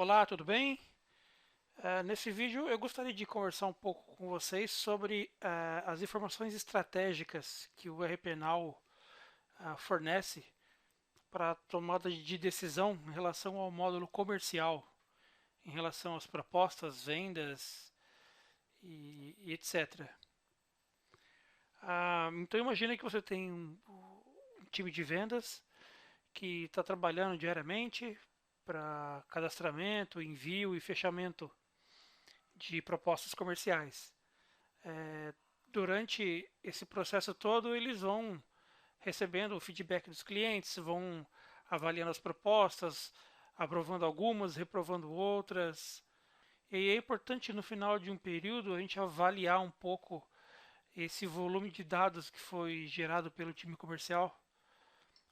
Olá, tudo bem? Nesse vídeo eu gostaria de conversar um pouco com vocês sobre as informações estratégicas que o RPNow fornece para a tomada de decisão em relação ao módulo comercial, em relação às propostas, vendas e etc. Então imagine que você tem um time de vendas que está trabalhando diariamente para cadastramento, envio e fechamento de propostas comerciais. Durante esse processo todo, eles vão recebendo o feedback dos clientes, vão avaliando as propostas, aprovando algumas, reprovando outras. E é importante no final de um período a gente avaliar um pouco esse volume de dados que foi gerado pelo time comercial,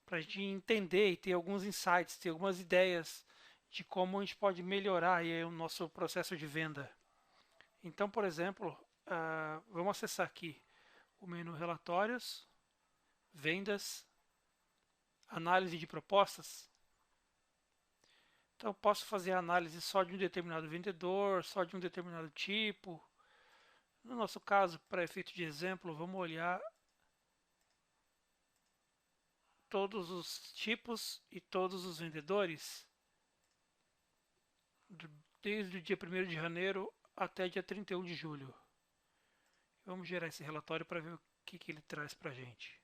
para a gente entender e ter alguns insights, ter algumas ideias de como a gente pode melhorar aí o nosso processo de venda. Então, por exemplo, vamos acessar aqui o menu Relatórios, Vendas, Análise de Propostas. Então, eu posso fazer a análise só de um determinado vendedor, só de um determinado tipo. No nosso caso, para efeito de exemplo, vamos olhar todos os tipos e todos os vendedores, desde o dia 1º de janeiro até dia 31 de julho. Vamos gerar esse relatório para ver o que ele traz para a gente.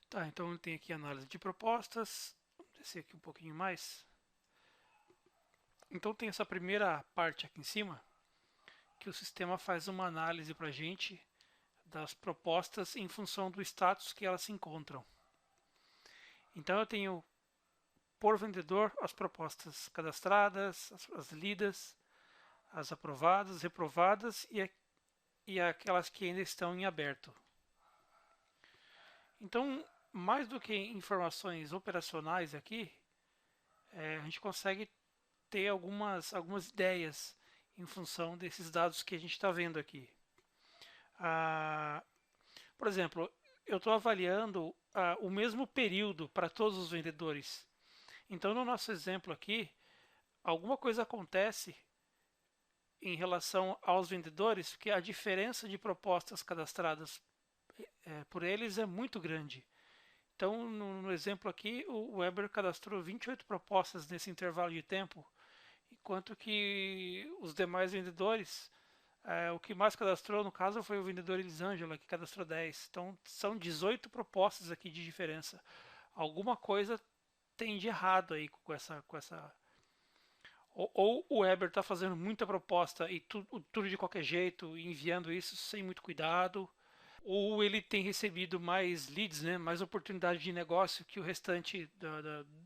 Tá, então tem aqui análise de propostas. Vamos descer aqui um pouquinho mais. Então tem essa primeira parte aqui em cima, que o sistema faz uma análise para a gente das propostas em função do status que elas se encontram. Então eu tenho por vendedor as propostas cadastradas, as lidas, as aprovadas, reprovadas e aquelas que ainda estão em aberto. Então, mais do que informações operacionais aqui, a gente consegue ter algumas ideias em função desses dados que a gente está vendo aqui. Ah, por exemplo, eu estou avaliando o mesmo período para todos os vendedores. Então, no nosso exemplo aqui, alguma coisa acontece em relação aos vendedores, porque a diferença de propostas cadastradas por eles é muito grande. Então, no exemplo aqui, o Weber cadastrou 28 propostas nesse intervalo de tempo, enquanto que os demais vendedores, o que mais cadastrou no caso foi o vendedor Elisângela, que cadastrou 10. Então, são 18 propostas aqui de diferença. Alguma coisa tem de errado aí com essa. Ou o Weber está fazendo muita proposta e tudo de qualquer jeito, enviando isso sem muito cuidado, ou ele tem recebido mais leads, né, mais oportunidade de negócio que o restante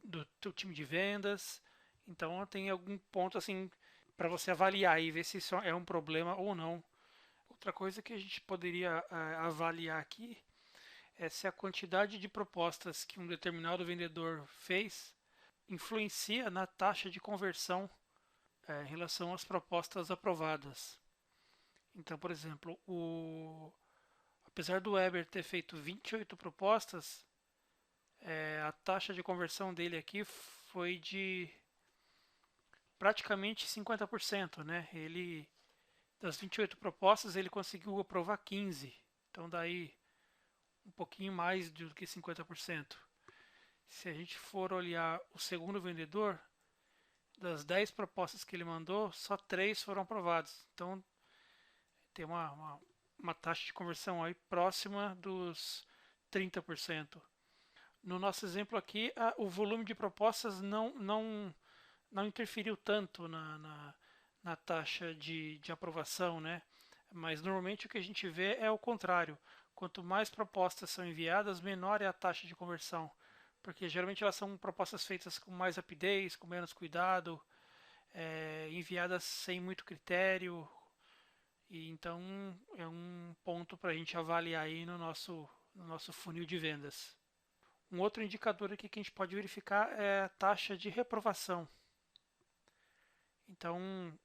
do time de vendas. Então tem algum ponto assim para você avaliar e ver se isso é um problema ou não. Outra coisa que a gente poderia avaliar aqui é se a quantidade de propostas que um determinado vendedor fez influencia na taxa de conversão em relação às propostas aprovadas. Então, por exemplo, apesar do Weber ter feito 28 propostas, a taxa de conversão dele aqui foi de praticamente 50%, né? Das 28 propostas, ele conseguiu aprovar 15. Então, daí um pouquinho mais do que 50%. Se a gente for olhar o segundo vendedor, das 10 propostas que ele mandou, só 3 foram aprovadas. Então, tem uma taxa de conversão aí próxima dos 30%. No nosso exemplo aqui, o volume de propostas não interferiu tanto na taxa de aprovação, né? Mas normalmente o que a gente vê é o contrário. Quanto mais propostas são enviadas, menor é a taxa de conversão. Porque geralmente elas são propostas feitas com mais rapidez, com menos cuidado, enviadas sem muito critério. E então é um ponto para a gente avaliar aí no nosso funil de vendas. Um outro indicador aqui que a gente pode verificar é a taxa de reprovação. Então,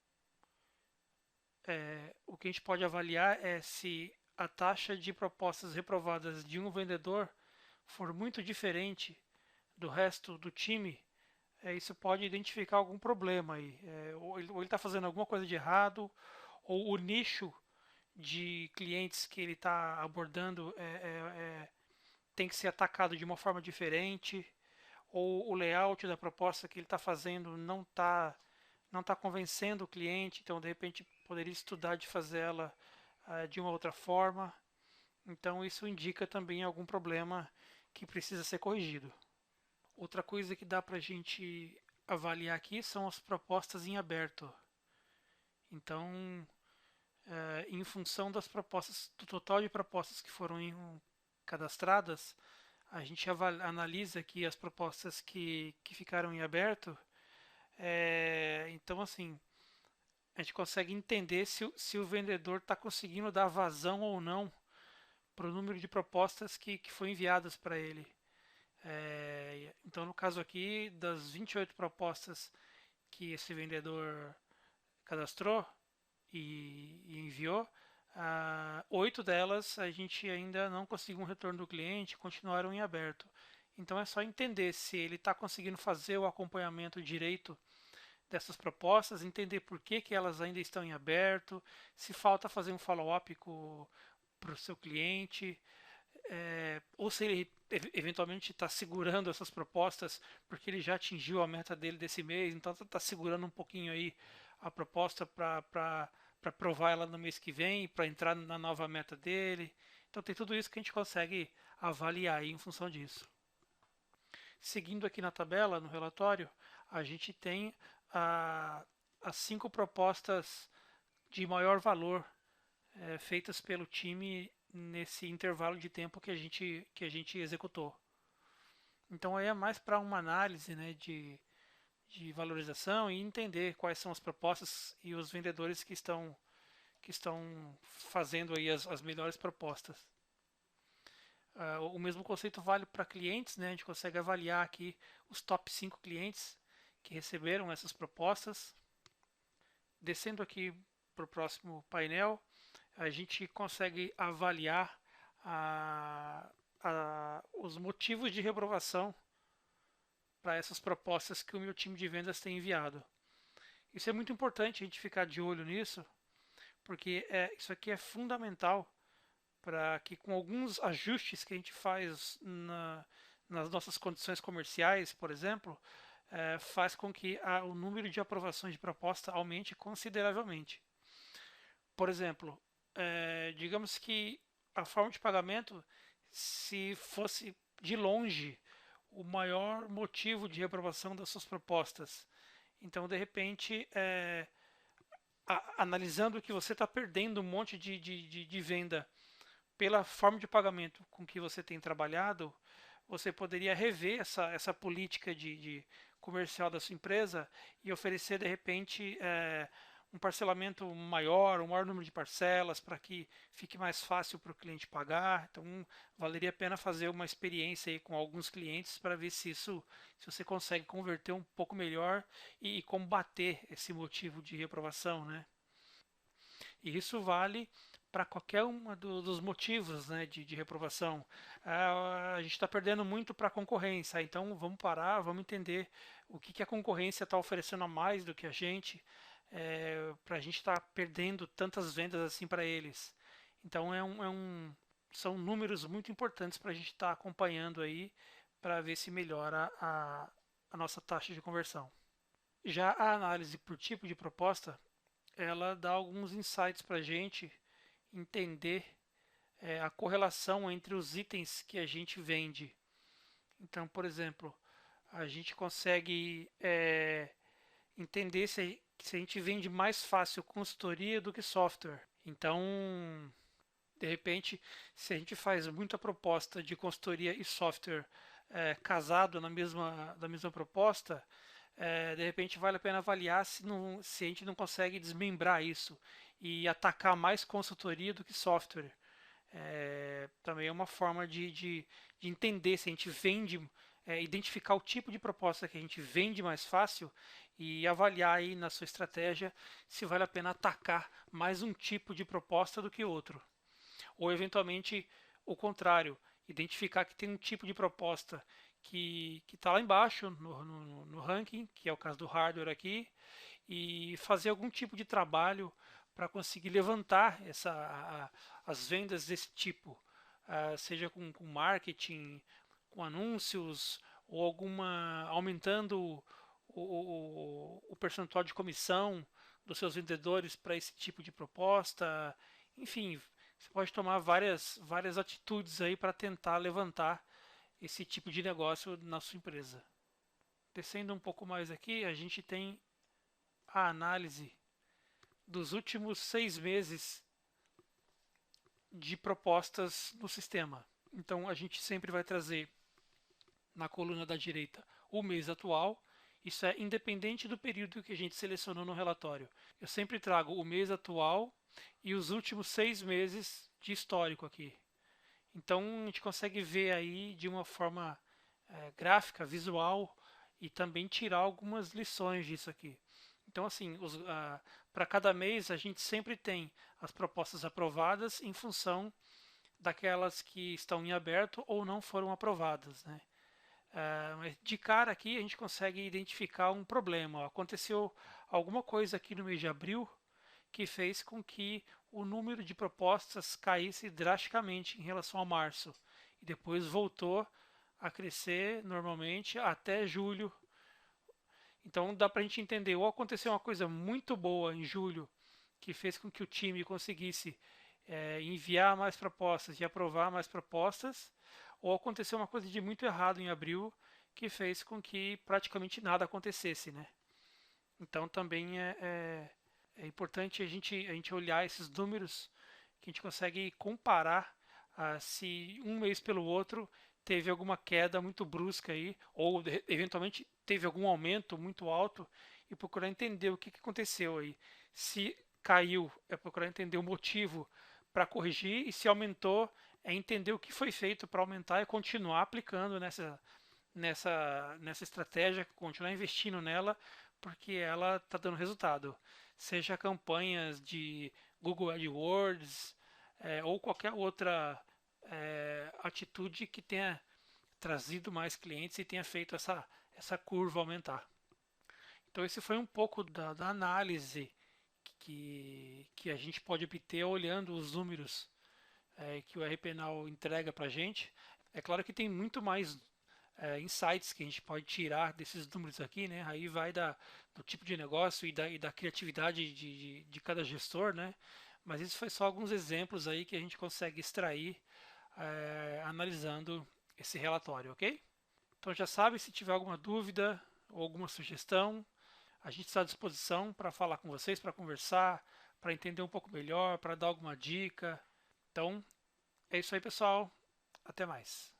o que a gente pode avaliar é se a taxa de propostas reprovadas de um vendedor for muito diferente do resto do time, isso pode identificar algum problema aí. Ou ele está fazendo alguma coisa de errado, ou o nicho de clientes que ele está abordando tem que ser atacado de uma forma diferente, ou o layout da proposta que ele está fazendo não tá convencendo o cliente, então de repente poderia estudar de fazer ela de uma outra forma. Então isso indica também algum problema que precisa ser corrigido. Outra coisa que dá para a gente avaliar aqui são as propostas em aberto. Então, em função das propostas, do total de propostas que foram cadastradas, a gente analisa aqui as propostas que ficaram em aberto. Então, assim, a gente consegue entender se o vendedor está conseguindo dar vazão ou não para o número de propostas que foi enviadas para ele. Então, no caso aqui, das 28 propostas que esse vendedor cadastrou e enviou, 8 delas a gente ainda não conseguiu um retorno do cliente, continuaram em aberto. Então é só entender se ele está conseguindo fazer o acompanhamento direito dessas propostas, entender por que elas ainda estão em aberto, se falta fazer um follow-up para o seu cliente, ou se ele eventualmente está segurando essas propostas porque ele já atingiu a meta dele desse mês, então está segurando um pouquinho aí a proposta para provar ela no mês que vem, para entrar na nova meta dele. Então tem tudo isso que a gente consegue avaliar aí em função disso. Seguindo aqui na tabela, no relatório, a gente tem as 5 propostas de maior valor feitas pelo time nesse intervalo de tempo que a gente executou. Então aí é mais para uma análise, né, de valorização e entender quais são as propostas e os vendedores que estão fazendo aí as melhores propostas. O mesmo conceito vale para clientes, né? A gente consegue avaliar aqui os top 5 clientes que receberam essas propostas. Descendo aqui para o próximo painel, a gente consegue avaliar os motivos de reprovação para essas propostas que o meu time de vendas tem enviado. Isso é muito importante a gente ficar de olho nisso, porque isso aqui é fundamental para que com alguns ajustes que a gente faz nas nossas condições comerciais, por exemplo, faz com que o número de aprovações de proposta aumente consideravelmente. Por exemplo, digamos que a forma de pagamento, se fosse de longe o maior motivo de reprovação das suas propostas, então de repente, analisando que você está perdendo um monte de venda pela forma de pagamento com que você tem trabalhado, você poderia rever essa política de comercial da sua empresa e oferecer de repente um parcelamento maior, um maior número de parcelas para que fique mais fácil para o cliente pagar. Então, valeria a pena fazer uma experiência aí com alguns clientes para ver se você consegue converter um pouco melhor e combater esse motivo de reprovação, né? E isso vale para qualquer um dos motivos, né, de reprovação. A gente está perdendo muito para a concorrência, então vamos parar, vamos entender o que a concorrência está oferecendo a mais do que a gente, para a gente estar perdendo tantas vendas assim para eles. Então são números muito importantes para a gente estar acompanhando aí para ver se melhora a nossa taxa de conversão. Já a análise por tipo de proposta, ela dá alguns insights para a gente entender a correlação entre os itens que a gente vende. Então, por exemplo, a gente consegue entender se a gente vende mais fácil consultoria do que software. Então, de repente, se a gente faz muita proposta de consultoria e software casado na mesma proposta, de repente vale a pena avaliar se a gente não consegue desmembrar isso e atacar mais consultoria do que software. Também é uma forma de entender se a gente vende, identificar o tipo de proposta que a gente vende mais fácil e avaliar aí na sua estratégia se vale a pena atacar mais um tipo de proposta do que outro. Ou eventualmente o contrário, identificar que tem um tipo de proposta que está lá embaixo no ranking, que é o caso do hardware aqui, e fazer algum tipo de trabalho para conseguir levantar as vendas desse tipo, seja com marketing, com anúncios ou alguma aumentando o percentual de comissão dos seus vendedores para esse tipo de proposta. Enfim, você pode tomar várias atitudes aí para tentar levantar esse tipo de negócio na sua empresa. Descendo um pouco mais aqui, a gente tem a análise dos últimos 6 meses de propostas no sistema. Então a gente sempre vai trazer na coluna da direita o mês atual. Isso é independente do período que a gente selecionou no relatório. Eu sempre trago o mês atual e os últimos 6 meses de histórico aqui. Então a gente consegue ver aí de uma forma gráfica, visual, e também tirar algumas lições disso aqui. Então, assim, para cada mês a gente sempre tem as propostas aprovadas em função daquelas que estão em aberto ou não foram aprovadas, né? Mas de cara aqui a gente consegue identificar um problema. Aconteceu alguma coisa aqui no mês de abril que fez com que o número de propostas caísse drasticamente em relação a março e depois voltou a crescer normalmente até julho. Então dá para a gente entender, ou aconteceu uma coisa muito boa em julho que fez com que o time conseguisse enviar mais propostas e aprovar mais propostas, ou aconteceu uma coisa de muito errado em abril que fez com que praticamente nada acontecesse, né? Então também é importante a gente olhar esses números que a gente consegue comparar se um mês pelo outro teve alguma queda muito brusca aí, ou eventualmente teve algum aumento muito alto, e procurar entender o que aconteceu aí. Se caiu, é procurar entender o motivo para corrigir, e se aumentou, é entender o que foi feito para aumentar e continuar aplicando nessa estratégia, continuar investindo nela, porque ela está dando resultado. Seja campanhas de Google AdWords, ou qualquer outra atitude que tenha trazido mais clientes e tenha feito essa curva aumentar. Então esse foi um pouco da análise que a gente pode obter olhando os números que o RPNow entrega para a gente. É claro que tem muito mais insights que a gente pode tirar desses números aqui, né? Aí vai do tipo de negócio e da criatividade de cada gestor, né? Mas isso foi só alguns exemplos aí que a gente consegue extrair analisando esse relatório, ok? Então já sabe, se tiver alguma dúvida ou alguma sugestão, a gente está à disposição para falar com vocês, para conversar, para entender um pouco melhor, para dar alguma dica. Então, é isso aí, pessoal. Até mais.